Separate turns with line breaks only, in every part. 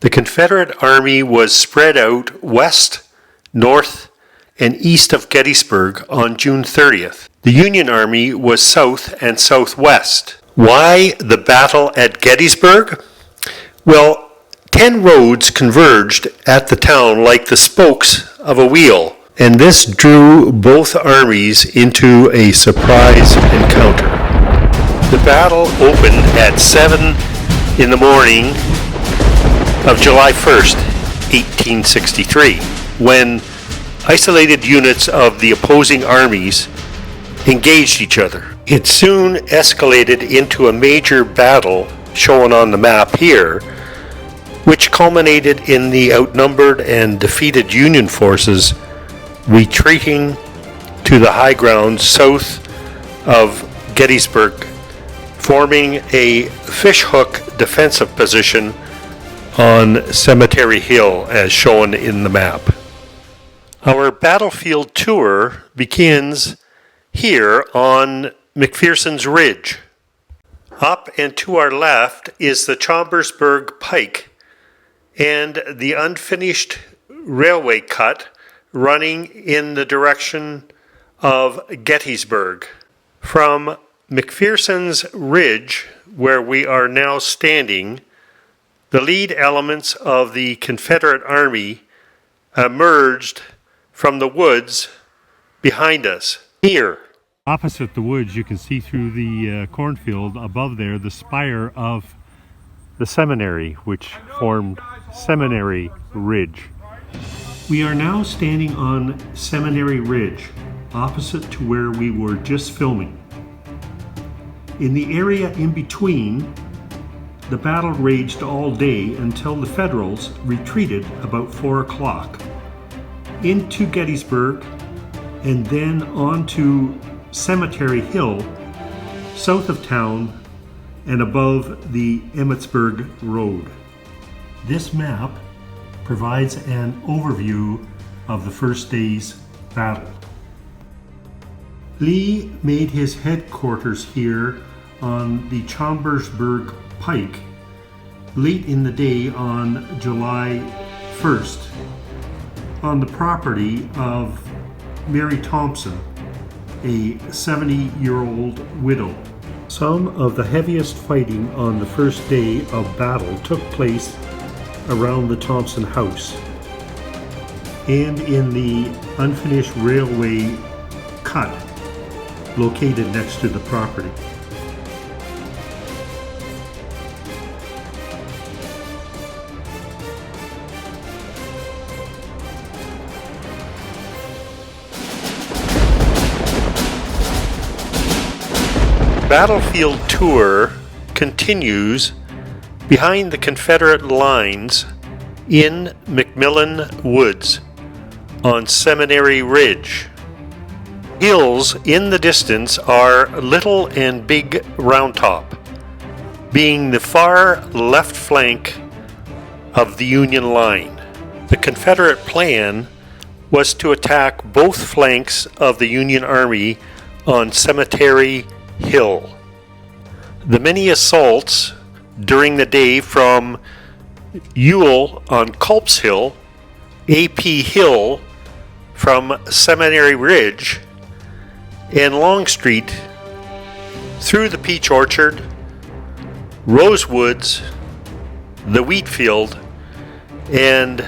The Confederate Army was spread out west, north, and east of Gettysburg on June 30th. The Union Army was south and southwest. Why the battle at Gettysburg? Well, 10 roads converged at the town like the spokes of a wheel, and this drew both armies into a surprise encounter. The battle opened at 7 in the morning of July 1st, 1863, when isolated units of the opposing armies engaged each other. It soon escalated into a major battle shown on the map here, which culminated in the outnumbered and defeated Union forces retreating to the high ground south of Gettysburg, forming a fishhook defensive position on Cemetery Hill as shown in the map. Our battlefield tour begins here on McPherson's Ridge. Up and to our left is the Chambersburg Pike and the unfinished railway cut running in the direction of Gettysburg. From McPherson's Ridge, where we are now standing, the lead elements of the Confederate Army emerged from the woods behind us. Here, opposite the woods, you can see through the cornfield above there the spire of the seminary, which formed Seminary Ridge. We are now standing on Seminary Ridge, opposite to where we were just filming. In the area in between, the battle raged all day until the Federals retreated about 4 o'clock into Gettysburg and then on to Cemetery Hill, south of town and above the Emmitsburg Road. This map provides an overview of the first day's battle. Lee made his headquarters here on the Chambersburg Pike late in the day on July 1st on the property of Mary Thompson, a 70-year-old widow. Some of the heaviest fighting on the first day of battle took place around the Thompson house and in the unfinished railway cut located next to the property. Battlefield tour continues behind the Confederate lines in McMillan Woods on Seminary Ridge. Hills in the distance are Little and Big Round Top, being the far left flank of the Union line. The Confederate plan was to attack both flanks of the Union Army on Cemetery Hill. The many assaults during the day from Ewell on Culp's Hill, A.P. Hill from Seminary Ridge, and Longstreet through the Peach Orchard, Rosewoods, the Wheatfield, and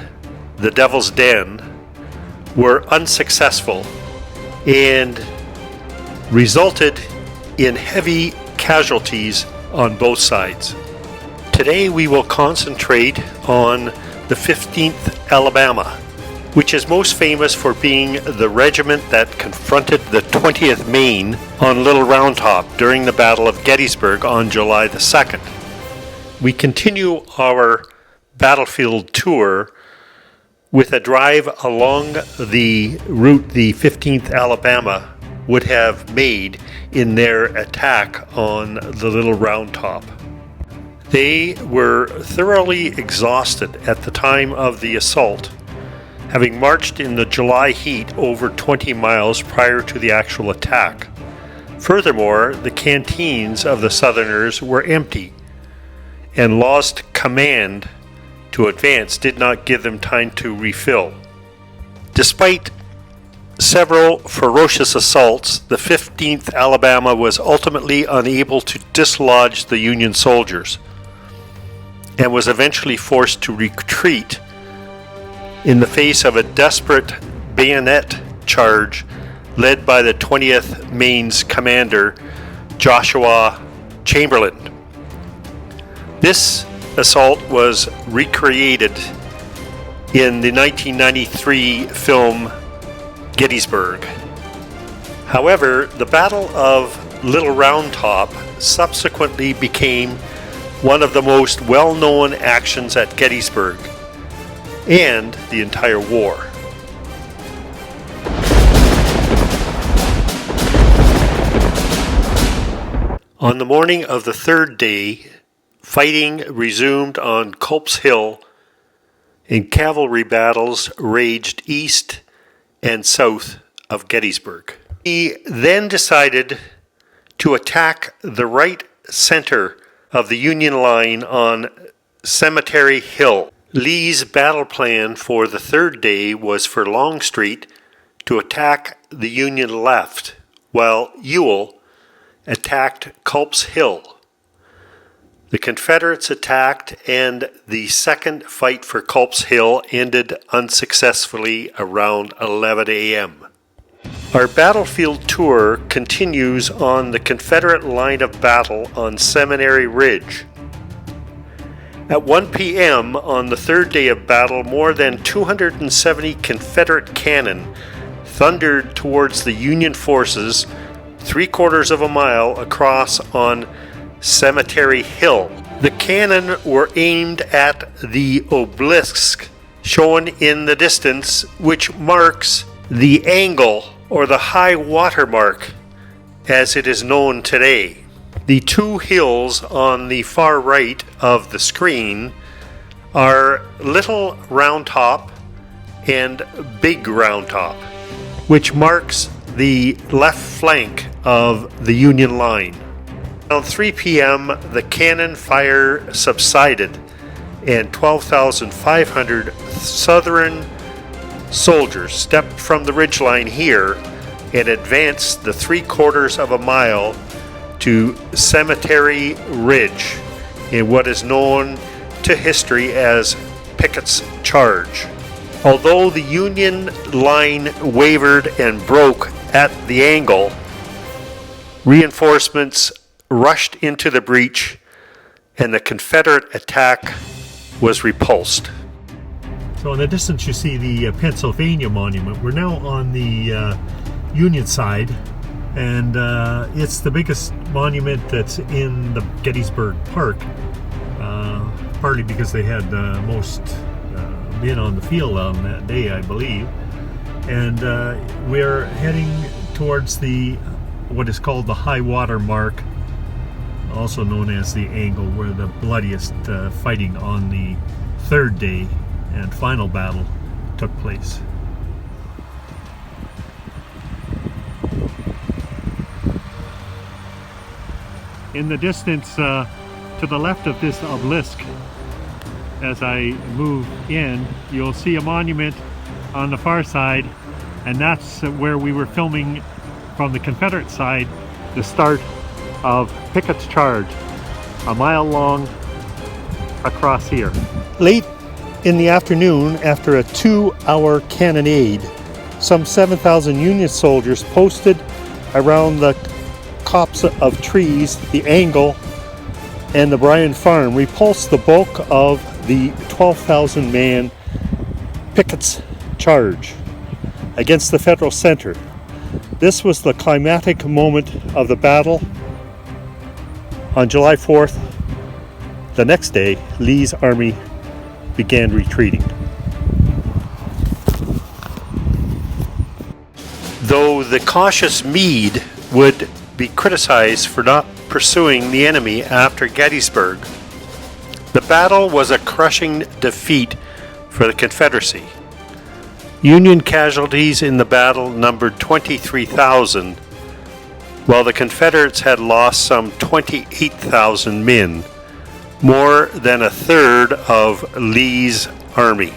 the Devil's Den were unsuccessful and resulted in heavy casualties on both sides. Today we will concentrate on the 15th Alabama, which is most famous for being the regiment that confronted the 20th Maine on Little Round Top during the Battle of Gettysburg on July the 2nd. We continue our battlefield tour with a drive along the route the 15th Alabama would have made in their attack on the Little Round Top. They were thoroughly exhausted at the time of the assault, having marched in the July heat over 20 miles prior to the actual attack. Furthermore, the canteens of the Southerners were empty and lost command to advance did not give them time to refill. Despite several ferocious assaults, the 15th Alabama was ultimately unable to dislodge the Union soldiers and was eventually forced to retreat in the face of a desperate bayonet charge led by the 20th Maine's commander, Joshua Chamberlain. This assault was recreated in the 1993 film Gettysburg. However, the Battle of Little Round Top subsequently became one of the most well-known actions at Gettysburg and the entire war. On the morning of the third day, fighting resumed on Culp's Hill, and cavalry battles raged east and south of Gettysburg. He then decided to attack the right center of the Union line on Cemetery Hill. Lee's battle plan for the third day was for Longstreet to attack the Union left, while Ewell attacked Culp's Hill. The Confederates attacked, and the second fight for Culp's Hill ended unsuccessfully around 11 a.m. Our battlefield tour continues on the Confederate line of battle on Seminary Ridge. At 1 p.m. on the third day of battle, more than 270 Confederate cannon thundered towards the Union forces 3/4 of a mile across on Cemetery Hill. The cannon were aimed at the obelisk shown in the distance, which marks the angle or the high water mark as it is known today. The two hills on the far right of the screen are Little Round Top and Big Round Top, which marks the left flank of the Union line. Around 3 p.m., the cannon fire subsided, and 12,500 Southern soldiers stepped from the ridgeline here and advanced the 3/4 of a mile to Cemetery Ridge in what is known to history as Pickett's Charge. Although the Union line wavered and broke at the angle, reinforcements rushed into the breach, and the Confederate attack was repulsed. So in the distance you see the Pennsylvania Monument. We're now on the Union side, and it's the biggest monument that's in the Gettysburg Park, partly because they had most men on the field on that day, I believe. And we're heading towards the what is called the high water mark, also known as the angle, where the bloodiest fighting on the third day and final battle took place. In the distance to the left of this obelisk, as I move in, you'll see a monument on the far side, and that's where we were filming from the Confederate side the start of Pickett's Charge, a mile long across here. Late in the afternoon, after a 2-hour cannonade, some 7,000 Union soldiers posted around the copse of trees, the angle, and the Bryan Farm repulsed the bulk of the 12,000-man Pickett's Charge against the Federal center. This was the climactic moment of the battle. On July 4th, the next day, Lee's army began retreating. Though the cautious Meade would be criticized for not pursuing the enemy after Gettysburg, the battle was a crushing defeat for the Confederacy. Union casualties in the battle numbered 23,000, while the Confederates had lost some 28,000 men, more than a third of Lee's army.